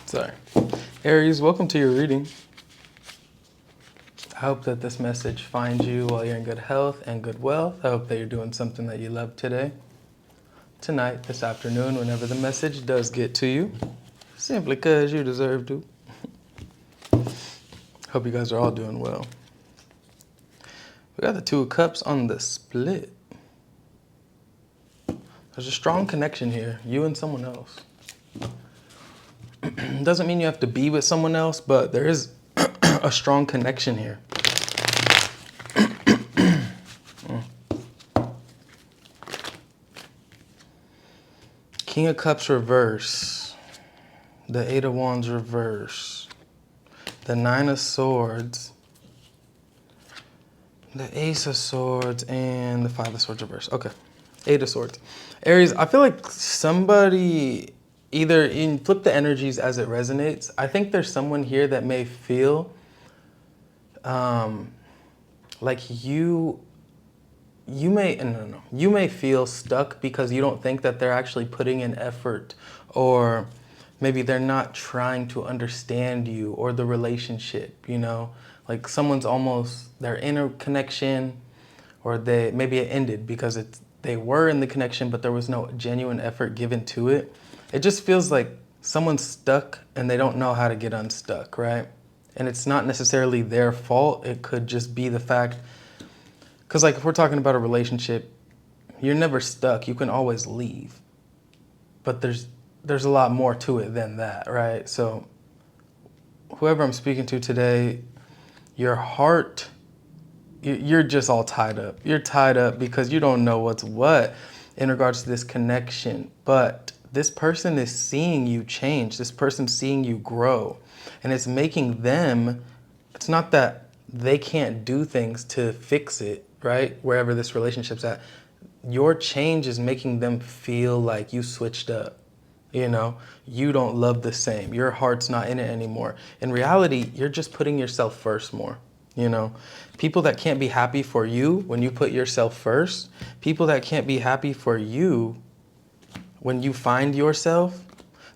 Sorry. Aries, welcome to your reading. I hope that this message finds you while you're in good health and good wealth. I hope that you're doing something that you love today, tonight, this afternoon, whenever the message does get to you, simply because you deserve to. Hope you guys are all doing well. We got the Two of Cups on the split. There's a strong connection here, you and someone else. Doesn't mean you have to be with someone else, but there is a strong connection here. King of Cups reverse. The Eight of Wands reverse. The Nine of Swords. The Ace of Swords and the Five of Swords reverse. Okay. Eight of Swords. Aries, I feel like somebody flip the energies as it resonates. I think there's someone here that may feel like you may feel stuck because you don't think that they're actually putting in effort, or maybe they're not trying to understand you or the relationship, like someone's almost, they're in a connection, or maybe it ended because they were in the connection but there was no genuine effort given to it. It just feels like someone's stuck and they don't know how to get unstuck, right? And it's not necessarily their fault. It could just be the fact, because like if we're talking about a relationship, you're never stuck. You can always leave. But there's a lot more to it than that, right? So whoever I'm speaking to today, your heart, you're just all tied up. You're tied up because you don't know what's what in regards to this connection. But this person is seeing you change. This person's seeing you grow. And it's making them, it's not that they can't do things to fix it, right? Wherever this relationship's at. Your change is making them feel like you switched up. You don't love the same. Your heart's not in it anymore. In reality, you're just putting yourself first more. People that can't be happy for you when you put yourself first, people that can't be happy for you when you find yourself,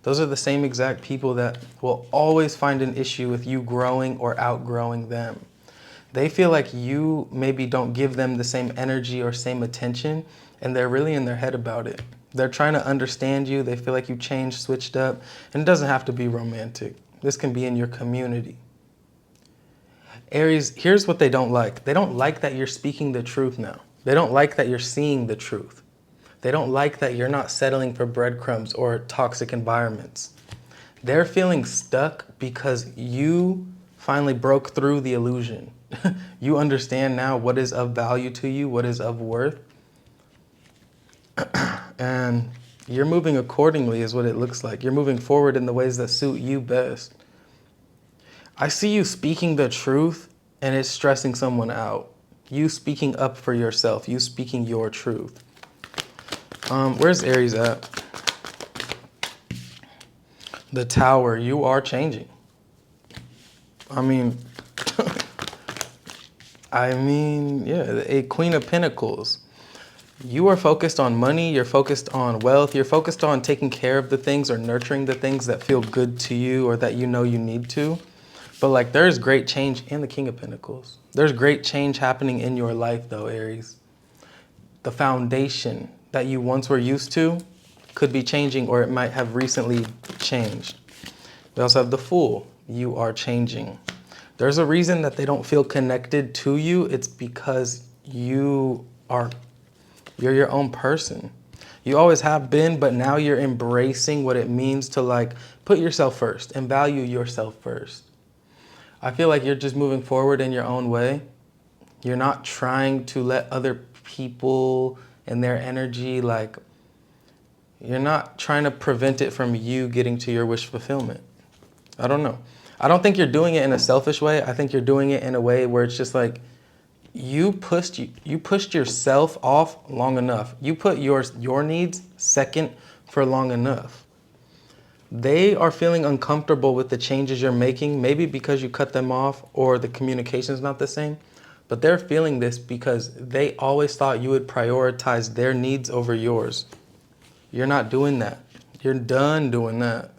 those are the same exact people that will always find an issue with you growing or outgrowing them. They feel like you maybe don't give them the same energy or same attention, and they're really in their head about it. They're trying to understand you. They feel like you changed, switched up, and it doesn't have to be romantic. This can be in your community. Aries, here's what they don't like. They don't like that you're speaking the truth now. They don't like that you're seeing the truth. They don't like that you're not settling for breadcrumbs or toxic environments. They're feeling stuck because you finally broke through the illusion. You understand now what is of value to you, what is of worth. And you're moving accordingly is what it looks like. You're moving forward in the ways that suit you best. I see you speaking the truth and it's stressing someone out. You speaking up for yourself, you speaking your truth. Where's Aries at? The Tower, you are changing. A Queen of Pentacles. You are focused on money, you're focused on wealth, you're focused on taking care of the things or nurturing the things that feel good to you or that you know you need to. But there's great change in the King of Pentacles. There's great change happening in your life though, Aries. The foundation that you once were used to could be changing, or it might have recently changed. We also have the Fool. You are changing. There's a reason that they don't feel connected to you. It's because you're your own person. You always have been, but now you're embracing what it means to put yourself first and value yourself first. I feel like you're just moving forward in your own way. You're not trying to let other people and their energy, you're not trying to prevent it from you getting to your wish fulfillment. I don't know. I don't think you're doing it in a selfish way. I think you're doing it in a way where it's just you pushed yourself off long enough. You put your needs second for long enough. They are feeling uncomfortable with the changes you're making, maybe because you cut them off or the communication's not the same. But they're feeling this because they always thought you would prioritize their needs over yours. You're not doing that. You're done doing that.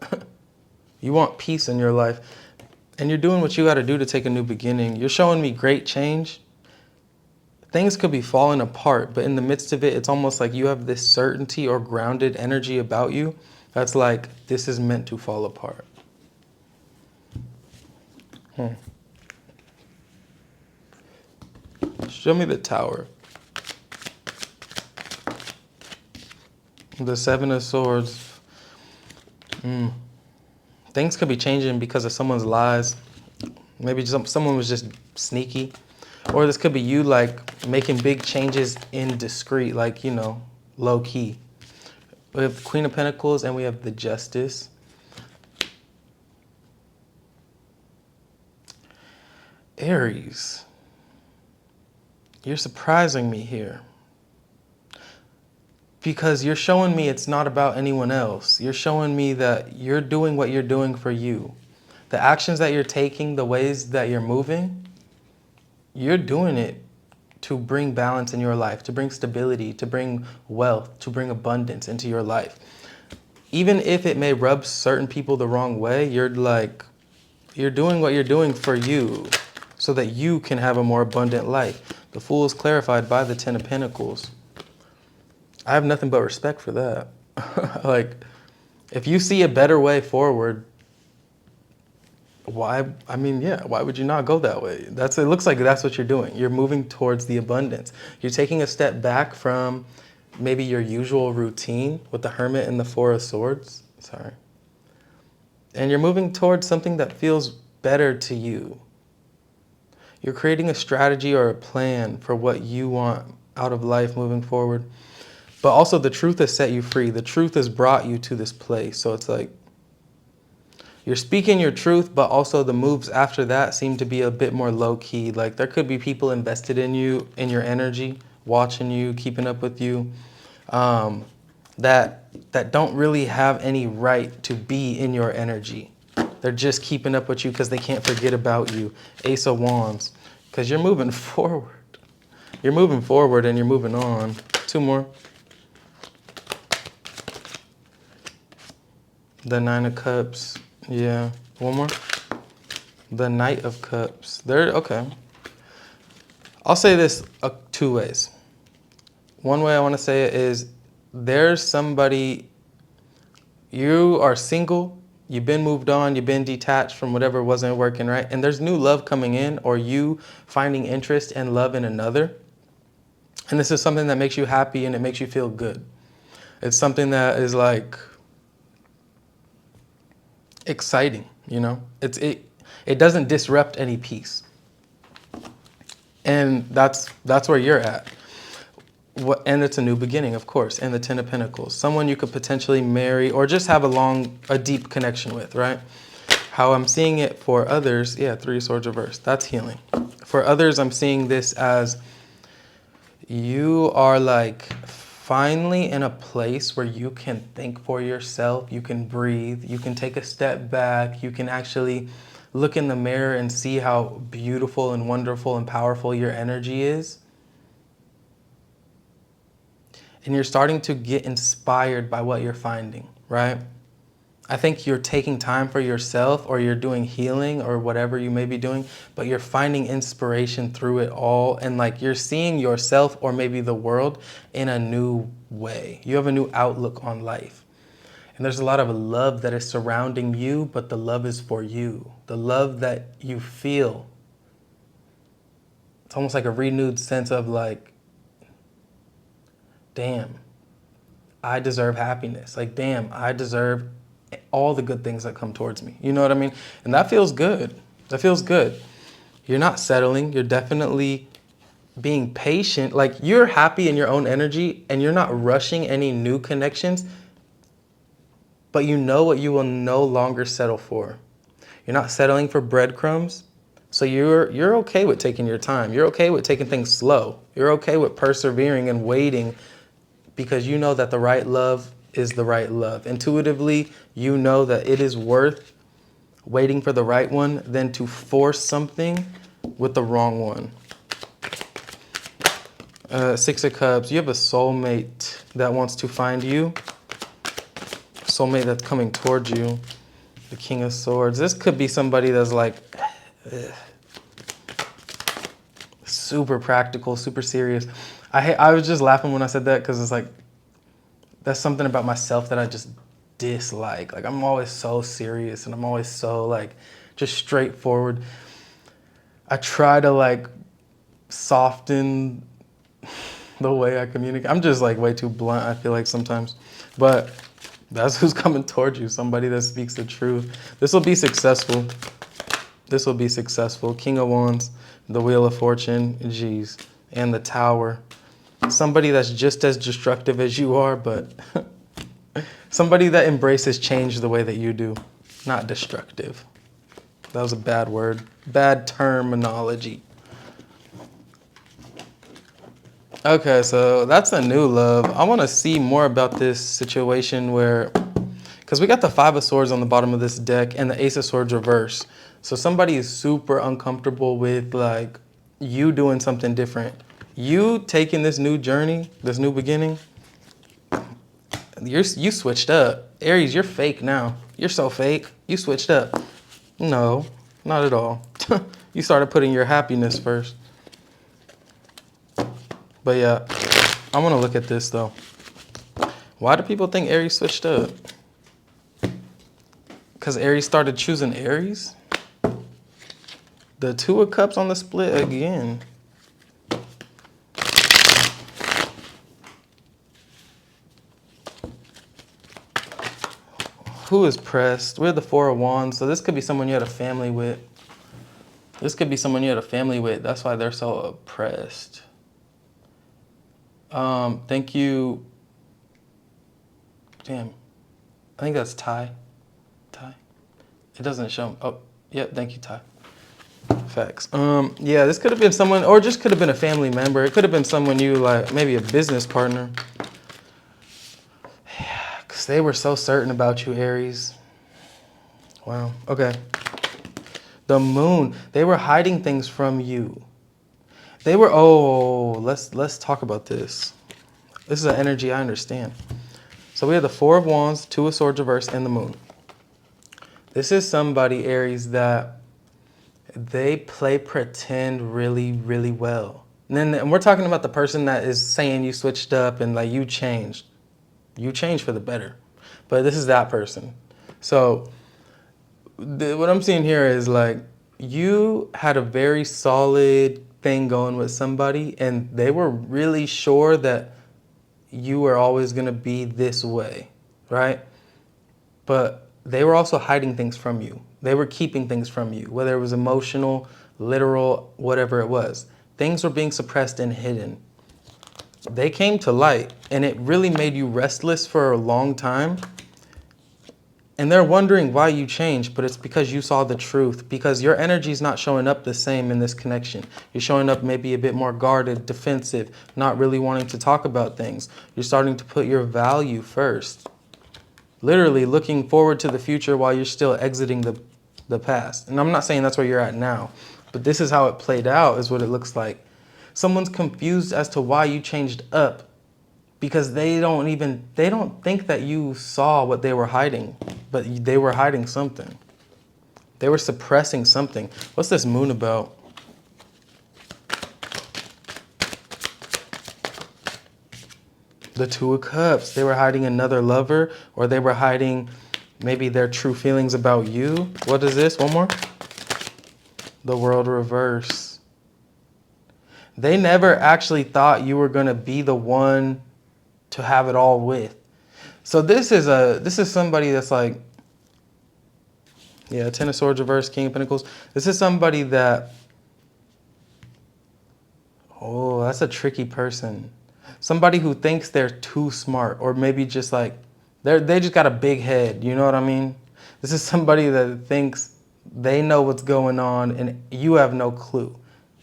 You want peace in your life. And you're doing what you got to do to take a new beginning. You're showing me great change. Things could be falling apart, but in the midst of it, it's almost like you have this certainty or grounded energy about you that's like, this is meant to fall apart. Show me the Tower. The Seven of Swords. Things could be changing because of someone's lies. Maybe someone was just sneaky. Or this could be you like making big changes in discreet, like, you know, low key. We have the Queen of Pentacles and we have the Justice. Aries, you're surprising me here. Because you're showing me it's not about anyone else. You're showing me that you're doing what you're doing for you. The actions that you're taking, the ways that you're moving, you're doing it to bring balance in your life, to bring stability, to bring wealth, to bring abundance into your life. Even if it may rub certain people the wrong way, you're doing what you're doing for you so that you can have a more abundant life. The Fool is clarified by the Ten of Pentacles. I have nothing but respect for that. Like, if you see a better way forward, why would you not go that way? It looks like that's what you're doing. You're moving towards the abundance. You're taking a step back from maybe your usual routine with the Hermit and the Four of Swords. Sorry. And you're moving towards something that feels better to you. You're creating a strategy or a plan for what you want out of life moving forward. But also the truth has set you free. The truth has brought you to this place. So it's like, you're speaking your truth, but also the moves after that seem to be a bit more low-key. Like, there could be people invested in you, in your energy, watching you, keeping up with you, that don't really have any right to be in your energy. They're just keeping up with you because they can't forget about you. Ace of Wands, because you're moving forward. You're moving forward and you're moving on. Two more. The Nine of Cups. Yeah. One more. The Knight of Cups. Okay. I'll say this two ways. One way I want to say it is, there's somebody, you are single, you've been moved on, you've been detached from whatever wasn't working right, and there's new love coming in, or you finding interest and love in another. And this is something that makes you happy and it makes you feel good. It's something that is like exciting, you know? It doesn't disrupt any peace. And that's where you're at. And it's a new beginning, of course, and the Ten of Pentacles. Someone you could potentially marry or just have a deep connection with, right? How I'm seeing it for others, yeah, Three of Swords reversed. That's healing. For others, I'm seeing this as you are like finally in a place where you can think for yourself, you can breathe, you can take a step back, you can actually look in the mirror and see how beautiful and wonderful and powerful your energy is. And you're starting to get inspired by what you're finding, right? I think you're taking time for yourself, or you're doing healing or whatever you may be doing, but you're finding inspiration through it all. And like, you're seeing yourself or maybe the world in a new way. You have a new outlook on life. And there's a lot of love that is surrounding you, but the love is for you. The love that you feel. It's almost like a renewed sense of like, damn, I deserve happiness. Like, damn, I deserve all the good things that come towards me. You know what I mean? And that feels good. That feels good. You're not settling. You're definitely being patient. Like, you're happy in your own energy and you're not rushing any new connections, but you know what you will no longer settle for. You're not settling for breadcrumbs. So you're okay with taking your time. You're okay with taking things slow. You're okay with persevering and waiting, because you know that the right love is the right love. Intuitively, you know that it is worth waiting for the right one than to force something with the wrong one. Six of Cups, you have a soulmate that wants to find you. Soulmate that's coming towards you. The King of Swords. This could be somebody that's like super practical, super serious. I was just laughing when I said that because it's like, that's something about myself that I just dislike. Like, I'm always so serious and I'm always so like just straightforward. I try to like soften the way I communicate. I'm just like way too blunt, I feel like sometimes. But that's who's coming towards you, somebody that speaks the truth. This will be successful. This will be successful. King of Wands, the Wheel of Fortune, geez, and the Tower. Somebody that's just as destructive as you are, but somebody that embraces change the way that you do, not destructive. That was a bad word, bad terminology. Okay, so that's a new love. I want to see more about this situation where, because we got the Five of Swords on the bottom of this deck and the Ace of Swords reverse. So somebody is super uncomfortable with like you doing something different. You taking this new journey, this new beginning, you switched up. Aries, you're fake now. You're so fake. You switched up. No, not at all. You started putting your happiness first. But yeah, I want to look at this though. Why do people think Aries switched up? Because Aries started choosing Aries? The Two of Cups on the split again. Who is pressed? We're the Four of Wands, so this could be someone you had a family with. This could be someone you had a family with. That's why they're so oppressed. Thank you. Damn. I think that's Ty. Ty. It doesn't show. Oh, yeah. Thank you, Ty. Facts. Yeah, this could have been someone, or just could have been a family member. It could have been someone you like, maybe a business partner. Yeah, because they were so certain about you, Aries. Wow. Okay. The Moon. They were hiding things from you. They were. Oh, let's talk about this. This is an energy I understand. So we have the Four of Wands, Two of Swords reverse, and the Moon. This is somebody, Aries, that they play pretend really, really well. And we're talking about the person that is saying you switched up and like you changed. You changed for the better. But this is that person. So what I'm seeing here is like you had a very solid thing going with somebody and they were really sure that you were always going to be this way, right? But they were also hiding things from you. They were keeping things from you, whether it was emotional, literal, whatever it was. Things were being suppressed and hidden. They came to light, and it really made you restless for a long time. And they're wondering why you changed, but it's because you saw the truth, because your energy is not showing up the same in this connection. You're showing up maybe a bit more guarded, defensive, not really wanting to talk about things. You're starting to put your value first. Literally looking forward to the future while you're still exiting the past. And I'm not saying that's where you're at now, but this is how it played out, is what it looks like. Someone's confused as to why you changed up because they don't think that you saw what they were hiding, but they were hiding something. They were suppressing something. What's this Moon about? The Two of Cups. They were hiding another lover, or they were hiding maybe their true feelings about you. What is this? One more. The World reverse. They never actually thought you were going to be the one to have it all with. So this is somebody that's like, yeah, Ten of Swords reverse, King of Pentacles. This is somebody that, oh, that's a tricky person. Somebody who thinks they're too smart, or maybe just like they just got a big head. You know what I mean? This is somebody that thinks they know what's going on and you have no clue.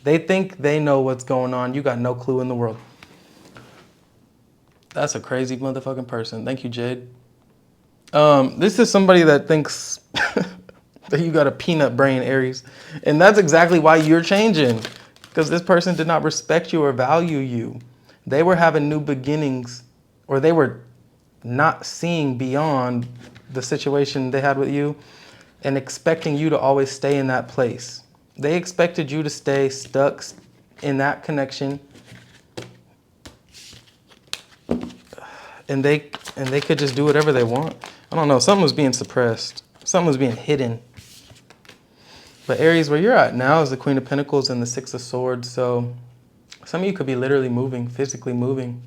They think they know what's going on. You got no clue in the world. That's a crazy motherfucking person. Thank you, Jade. This is somebody that thinks that you got a peanut brain, Aries. And that's exactly why you're changing. Because this person did not respect you or value you. They were having new beginnings, or they were not seeing beyond the situation they had with you. and expecting you to always stay in that place. They expected you to stay stuck in that connection, and they could just do whatever they want. I don't know, something was being suppressed. Something was being hidden. But Aries, where you're at now is the Queen of Pentacles and the Six of Swords. So some of you could be literally moving, physically moving.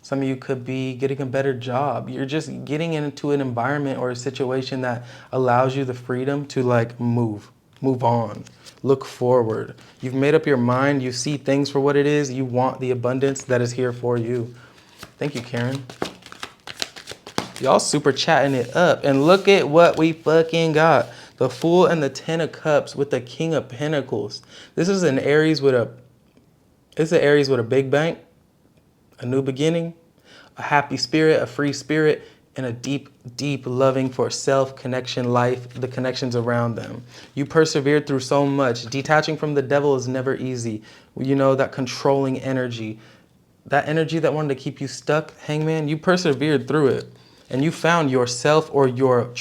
Some of you could be getting a better job. You're just getting into an environment or a situation that allows you the freedom to like move on, look forward. You've made up your mind. You see things for what it is. You want the abundance that is here for you. Thank you, Karen. Y'all super chatting it up. And look at what we fucking got. The Fool and the Ten of Cups with the King of Pentacles. This is an Aries with a big bank, a new beginning, a happy spirit, a free spirit, and a deep, deep loving for self, connection, life, the connections around them. You persevered through so much. Detaching from the devil is never easy. You know, that controlling energy, that energy that wanted to keep you stuck, Hangman, you persevered through it. And you found yourself or your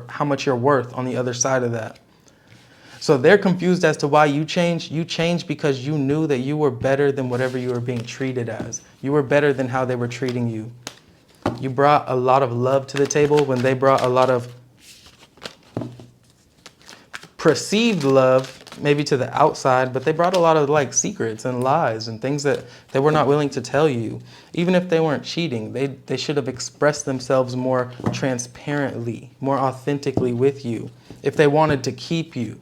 how much you're worth on the other side of that. So they're confused as to why you changed. You changed because you knew that you were better than whatever you were being treated as. You were better than how they were treating you. You brought a lot of love to the table when they brought a lot of perceived love, maybe to the outside, but they brought a lot of like secrets and lies and things that they were not willing to tell you. Even if they weren't cheating, they should have expressed themselves more transparently, more authentically with you if they wanted to keep you.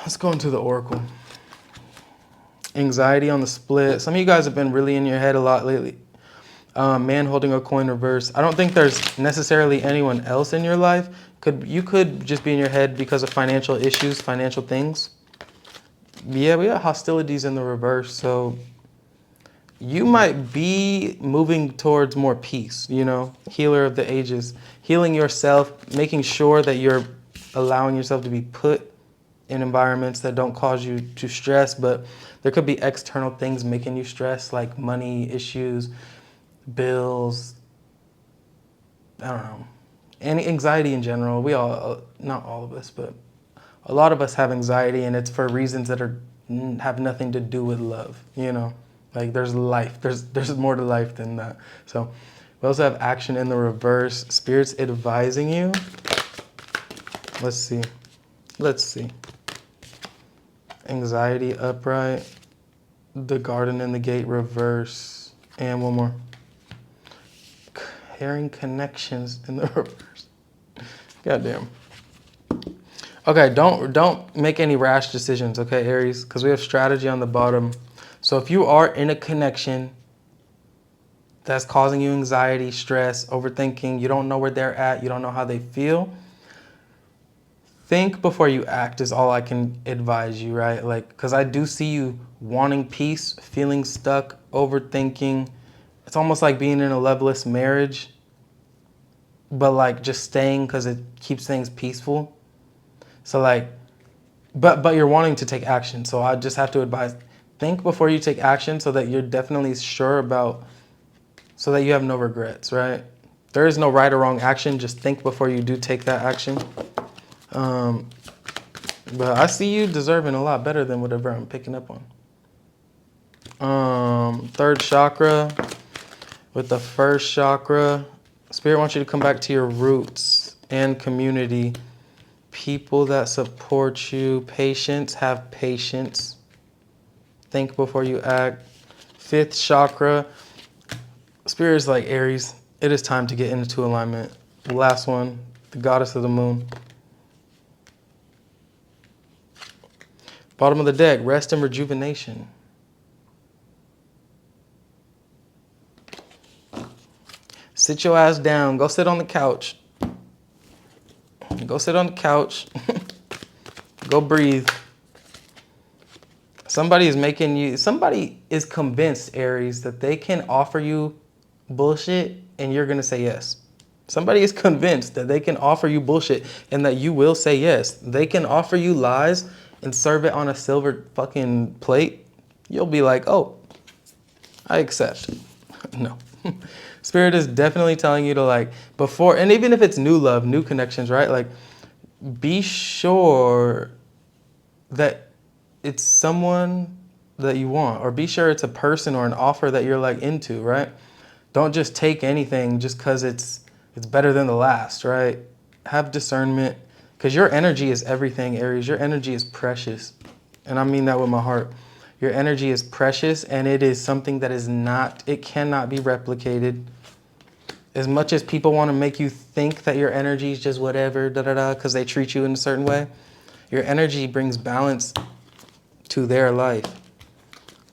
Let's go into the Oracle. Anxiety on the split. Some of you guys have been really in your head a lot lately. Man holding a coin reverse. I don't think there's necessarily anyone else in your life. You could just be in your head because of financial issues, financial things. Yeah, we got hostilities in the reverse. So you might be moving towards more peace, you know, healer of the ages, healing yourself, making sure that you're allowing yourself to be put in environments that don't cause you to stress, but there could be external things making you stress, like money issues, bills, I don't know, and anxiety in general. We all, not all of us, but a lot of us have anxiety, and it's for reasons that have nothing to do with love, you know? Like there's life, there's more to life than that. So we also have action in the reverse, spirits advising you. Let's see. Anxiety upright, the garden and the gate reverse, and one more. Herring connections in the reverse. Goddamn. Okay, don't make any rash decisions, okay, Aries? Because we have strategy on the bottom. So if you are in a connection that's causing you anxiety, stress, overthinking, you don't know where they're at, you don't know how they feel, think before you act is all I can advise you, right? Like, because I do see you wanting peace, feeling stuck, overthinking. It's almost like being in a loveless marriage, but like just staying because it keeps things peaceful. So like, but you're wanting to take action. So I just have to advise, think before you take action so that you're definitely sure about, so that you have no regrets, right? There is no right or wrong action. Just think before you do take that action. But I see you deserving a lot better than whatever I'm picking up on. Third chakra with the first chakra. Spirit wants you to come back to your roots and community. People that support you. Patience, have patience. Think before you act. Fifth chakra. Spirit is like Aries. It is time to get into alignment. The last one, the goddess of the moon. Bottom of the deck, rest and rejuvenation. Sit your ass down. Go sit on the couch. Go sit on the couch. Go breathe. Somebody is convinced, Aries, that they can offer you bullshit and you're going to say yes. Somebody is convinced that they can offer you bullshit and that you will say yes. They can offer you lies and serve it on a silver fucking plate, you'll be like, oh, I accept. No. Spirit is definitely telling you to like before, and even if it's new love, new connections, right? Like be sure that it's someone that you want, or be sure it's a person or an offer that you're like into, right? Don't just take anything just because it's better than the last, right? Have discernment, because your energy is everything, Aries. Your energy is precious, and I mean that with my heart. Your energy is precious, and it is something that is not, it cannot be replicated. As much as people want to make you think that your energy is just whatever, because they treat you in a certain way, your energy brings balance to their life.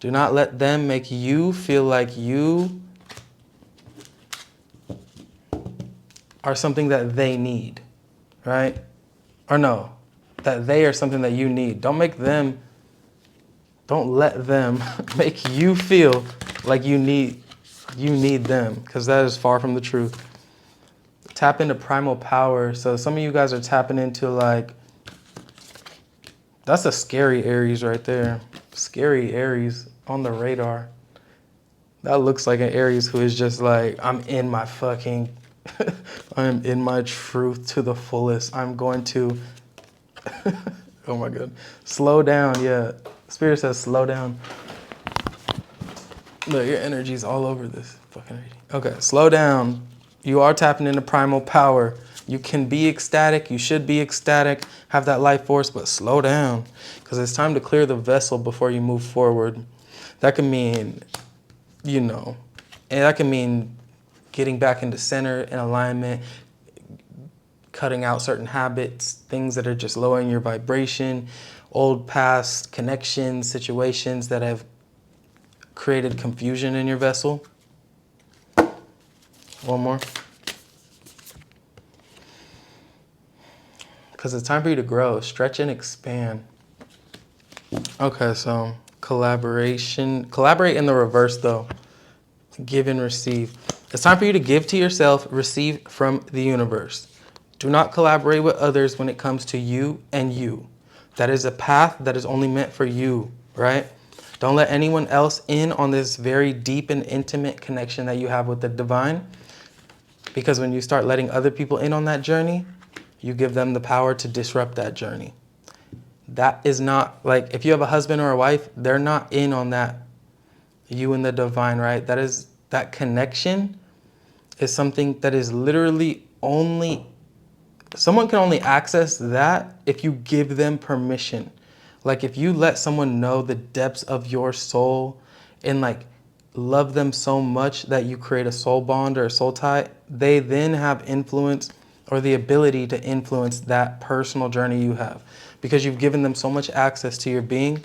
Do not let them make you feel like you are something that they need, right? Or no, that they are something that you need. Don't let them make you feel like you need them, because that is far from the truth. Tap into primal power. So some of you guys are tapping into like, that's a scary Aries right there. Scary Aries on the radar. That looks like an Aries who is just like, I'm in my fucking, I am in my truth to the fullest. I'm going to, oh my God, slow down. Yeah, Spirit says slow down. Look, your energy's all over this fucking reading. Okay, slow down. You are tapping into primal power. You can be ecstatic. You should be ecstatic. Have that life force, but slow down, because it's time to clear the vessel before you move forward. That can mean, and that can mean getting back into center and alignment, cutting out certain habits, things that are just lowering your vibration, old past connections, situations that have created confusion in your vessel. One more. Because it's time for you to grow, stretch and expand. Okay, so collaboration. Collaborate in the reverse though. Give and receive. It's time for you to give to yourself, receive from the universe. Do not collaborate with others when it comes to you and you. That is a path that is only meant for you, right? Don't let anyone else in on this very deep and intimate connection that you have with the divine. Because when you start letting other people in on that journey, you give them the power to disrupt that journey. That is not, like, if you have a husband or a wife, they're not in on that, you and the divine, right? That connection is something that is literally only, someone can only access that if you give them permission. Like if you let someone know the depths of your soul and like love them so much that you create a soul bond or a soul tie, they then have influence or the ability to influence that personal journey you have, because you've given them so much access to your being.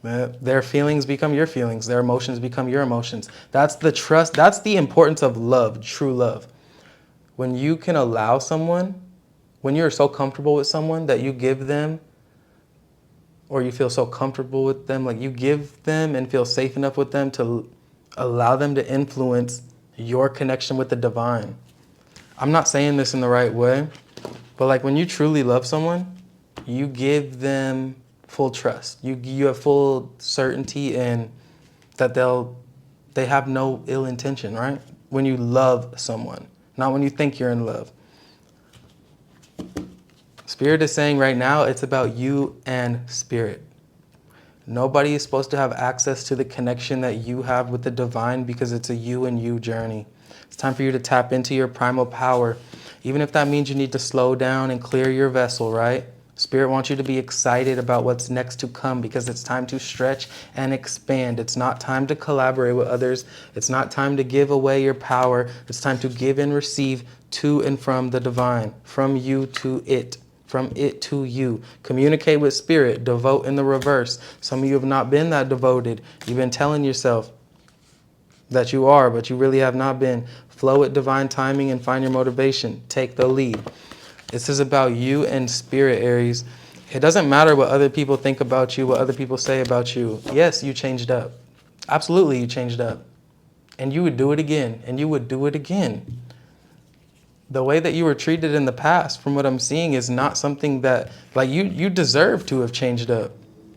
Their feelings become your feelings. Their emotions become your emotions. That's the trust. That's the importance of love, true love. When you can allow someone, when you're so comfortable with someone that you give them, or you feel so comfortable with them, like you give them and feel safe enough with them to allow them to influence your connection with the divine. I'm not saying this in the right way, but like when you truly love someone, you give them full trust. You have full certainty in that they have no ill intention, right? When you love someone, not when you think you're in love. Spirit is saying right now, it's about you and Spirit. Nobody is supposed to have access to the connection that you have with the divine, because it's a you and you journey. It's time for you to tap into your primal power, even if that means you need to slow down and clear your vessel, right? Spirit wants you to be excited about what's next to come, because it's time to stretch and expand. It's not time to collaborate with others. It's not time to give away your power. It's time to give and receive to and from the divine, from you to it. From it to you. Communicate with Spirit. Devote in the reverse. Some of you have not been that devoted. You've been telling yourself that you are, but you really have not been. Flow with divine timing and find your motivation. Take the lead. This is about you and Spirit, Aries. It doesn't matter what other people think about you, what other people say about you. Yes, you changed up. Absolutely, you changed up. And you would do it again. And you would do it again. The way that you were treated in the past, from what I'm seeing, is not something that, like, you deserve to have changed up.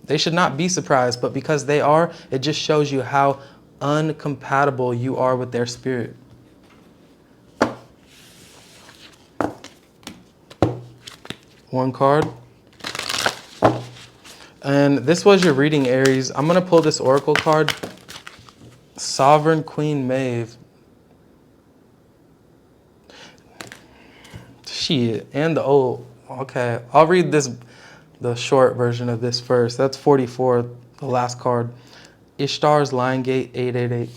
They should not be surprised, but because they are, it just shows you how uncompatible you are with their spirit. One card. And this was your reading, Aries. I'm going to pull this oracle card. Sovereign Queen Maeve. Shit. And the old. Okay. I'll read the short version of this first. That's 44, the last card. Ishtar's Lion Gate 888.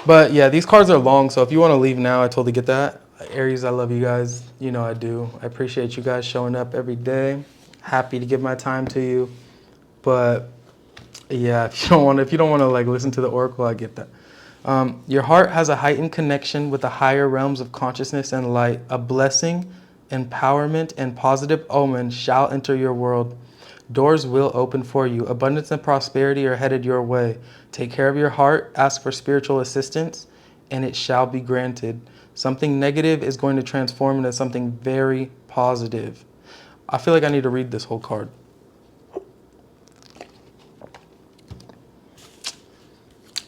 But yeah, these cards are long, so if you want to leave now, I totally get that. Aries, I love you guys. You know I do. I appreciate you guys showing up every day. Happy to give my time to you. But yeah, if you don't want to like listen to the oracle, I get that. Your heart has a heightened connection with the higher realms of consciousness and light. A blessing, empowerment, and positive omen shall enter your world. Doors will open for you. Abundance and prosperity are headed your way. Take care of your heart, ask for spiritual assistance, and it shall be granted. Something negative is going to transform into something very positive. I feel like I need to read this whole card.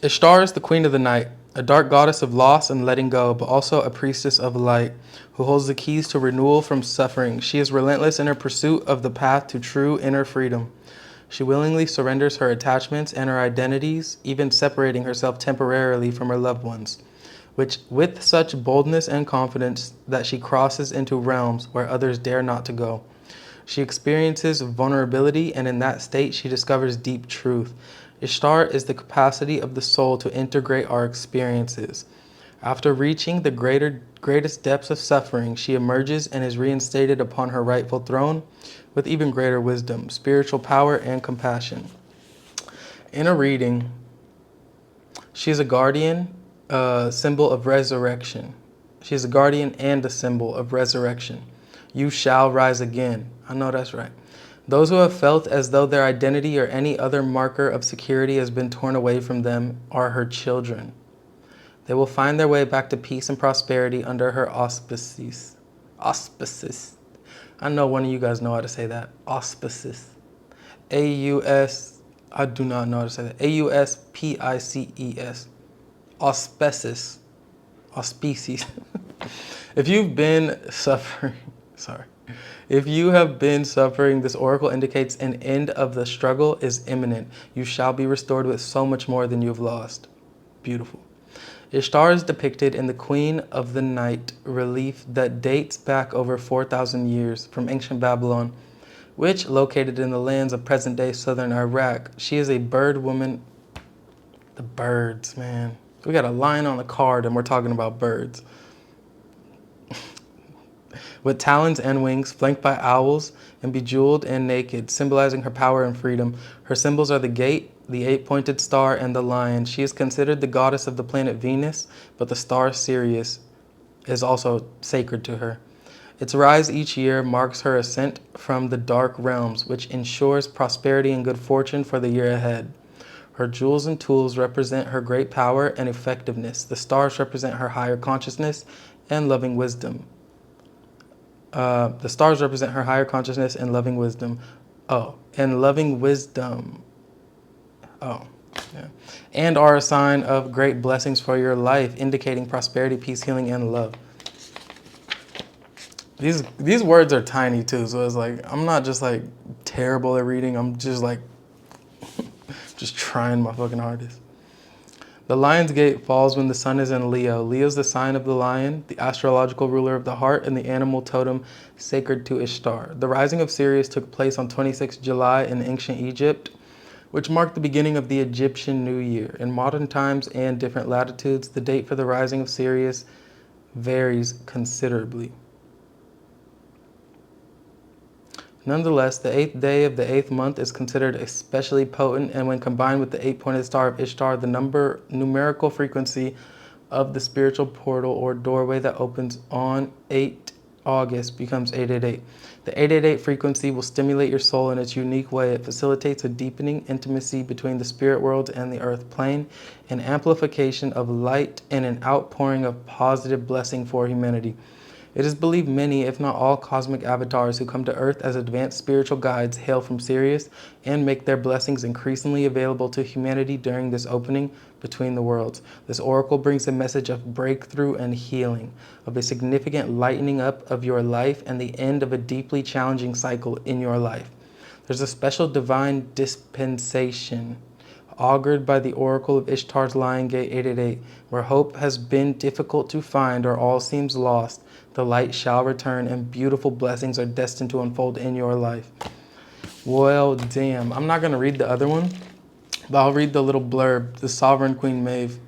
Ishtar is the queen of the night, a dark goddess of loss and letting go, but also a priestess of light who holds the keys to renewal from suffering. She is relentless in her pursuit of the path to true inner freedom. She willingly surrenders her attachments and her identities, even separating herself temporarily from her loved ones, which with such boldness and confidence that she crosses into realms where others dare not to go. She experiences vulnerability, and in that state she discovers deep truth. Ishtar is the capacity of the soul to integrate our experiences. After reaching the greatest depths of suffering, she emerges and is reinstated upon her rightful throne with even greater wisdom, spiritual power, and compassion. In a reading, she is a guardian, symbol of resurrection. She is a guardian and a symbol of resurrection. You shall rise again. I know that's right. Those who have felt as though their identity or any other marker of security has been torn away from them are her children. They will find their way back to peace and prosperity under her auspices. Auspices. I know one of you guys know how to say that. Auspices. A-U-S. I do not know how to say that. A-U-S-P-I-C-E-S. Auspices. Auspices. If you've been suffering, If you have been suffering, this oracle indicates an end of the struggle is imminent. You shall be restored with so much more than you've lost. Beautiful. Ishtar is depicted in the Queen of the Night relief that dates back over 4,000 years from ancient Babylon, which located in the lands of present-day southern Iraq. She is a bird woman. The birds, man. We got a lion on the card and we're talking about birds. With talons and wings, flanked by owls, and bejeweled and naked, symbolizing her power and freedom. Her symbols are the gate, the eight-pointed star, and the lion. She is considered the goddess of the planet Venus, but the star Sirius is also sacred to her. Its rise each year marks her ascent from the dark realms, which ensures prosperity and good fortune for the year ahead. Her jewels and tools represent her great power and effectiveness. The stars represent her higher consciousness and loving wisdom. The stars represent her higher consciousness and loving wisdom. Oh, and loving wisdom. Oh, yeah. And are a sign of great blessings for your life, indicating prosperity, peace, healing, and love. These words are tiny too, so it's like I'm not just like terrible at reading. I'm just like just trying my fucking hardest. The lion's gate falls when the sun is in Leo. Leo is the sign of the lion, the astrological ruler of the heart, and the animal totem sacred to Ishtar. The rising of Sirius took place on 26 July in ancient Egypt, which marked the beginning of the Egyptian New Year. In modern times and different latitudes, the date for the rising of Sirius varies considerably. Nonetheless, the 8th day of the 8th month is considered especially potent, and when combined with the 8-pointed star of Ishtar, the numerical frequency of the spiritual portal or doorway that opens on August becomes 888. The 888 frequency will stimulate your soul in its unique way. It facilitates a deepening intimacy between the spirit world and the earth plane, an amplification of light, and an outpouring of positive blessing for humanity. It is believed many, if not all, cosmic avatars who come to Earth as advanced spiritual guides hail from Sirius and make their blessings increasingly available to humanity during this opening between the worlds. This oracle brings a message of breakthrough and healing, of a significant lightening up of your life and the end of a deeply challenging cycle in your life. There's a special divine dispensation augured by the oracle of Ishtar's Lion Gate 888, where hope has been difficult to find or all seems lost. The light shall return and beautiful blessings are destined to unfold in your life. Well, damn. I'm not going to read the other one, but I'll read the little blurb, the Sovereign Queen Maeve.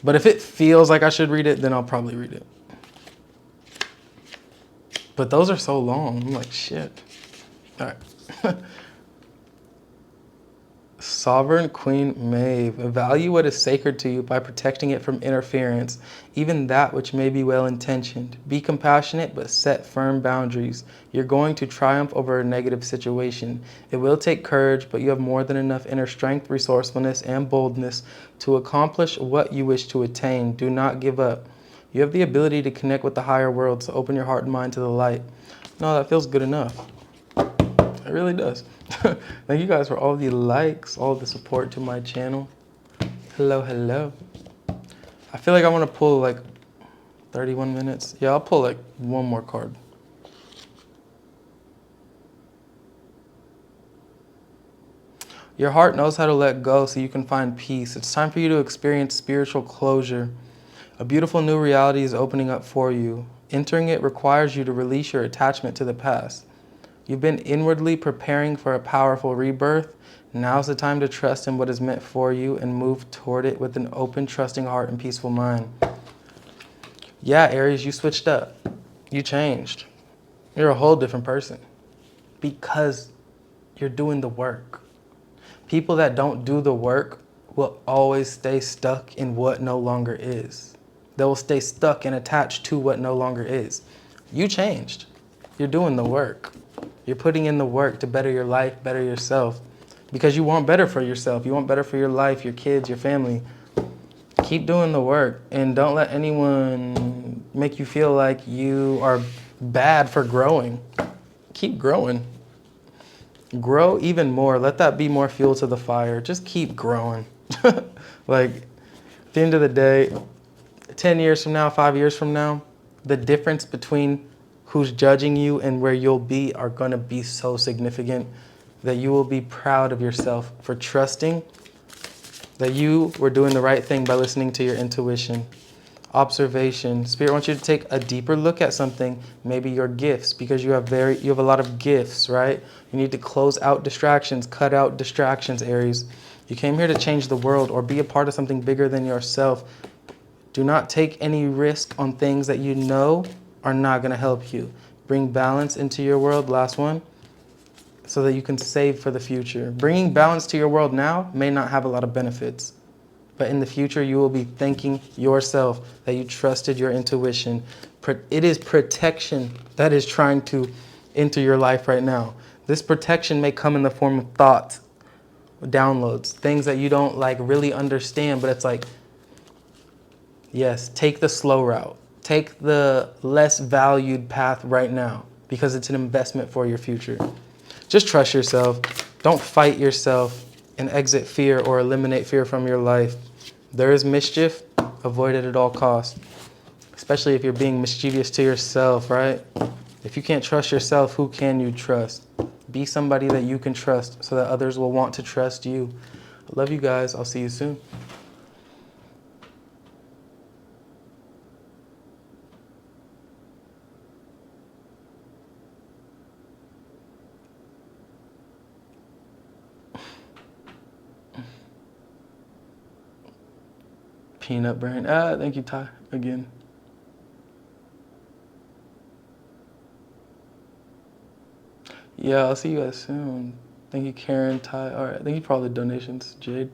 But if it feels like I should read it, then I'll probably read it. But those are so long. I'm like, shit. All right. Sovereign Queen Maeve, value what is sacred to you by protecting it from interference, even that which may be well-intentioned. Be compassionate, but set firm boundaries. You're going to triumph over a negative situation. It will take courage, but you have more than enough inner strength, resourcefulness, and boldness to accomplish what you wish to attain. Do not give up. You have the ability to connect with the higher world, so open your heart and mind to the light. No, that feels good enough. It really does. Thank you guys for all the likes, all the support to my channel. Hello, hello. I feel like I want to pull like 31 minutes. Yeah, I'll pull like one more card. Your heart knows how to let go so you can find peace. It's time for you to experience spiritual closure. A beautiful new reality is opening up for you. Entering it requires you to release your attachment to the past. You've been inwardly preparing for a powerful rebirth. Now's the time to trust in what is meant for you and move toward it with an open, trusting heart and peaceful mind. Yeah, Aries, you switched up. You changed. You're a whole different person because you're doing the work. People that don't do the work will always stay stuck in what no longer is. They will stay stuck and attached to what no longer is. You changed. You're doing the work. You're putting in the work to better your life, better yourself, because you want better for yourself. You want better for your life, your kids, your family. Keep doing the work and don't let anyone make you feel like you are bad for growing. Keep growing. Grow even more. Let that be more fuel to the fire. Just keep growing. Like, at the end of the day, 10 years from now, 5 years from now, the difference between who's judging you and where you'll be are going to be so significant that you will be proud of yourself for trusting that you were doing the right thing by listening to your intuition. Observation. Spirit wants you to take a deeper look at something, maybe your gifts, because you have a lot of gifts, right? You need to close out distractions, cut out distractions, Aries. You came here to change the world or be a part of something bigger than yourself. Do not take any risk on things that you know are not going to help you. Bring balance into your world, last one, so that you can save for the future. Bringing balance to your world now may not have a lot of benefits, but in the future you will be thanking yourself that you trusted your intuition. It is protection that is trying to enter your life right now. This protection may come in the form of thoughts, downloads, things that you don't like really understand, but it's like, yes, take the slow route. Take the less valued path right now because it's an investment for your future. Just trust yourself. Don't fight yourself and exit fear or eliminate fear from your life. There is mischief. Avoid it at all costs, especially if you're being mischievous to yourself, right? If you can't trust yourself, who can you trust? Be somebody that you can trust so that others will want to trust you. I love you guys. I'll see you soon. Peanut brain. Thank you, Ty, again. Yeah, I'll see you guys soon. Thank you, Karen, Ty. All right, thank you for all the donations, Jade.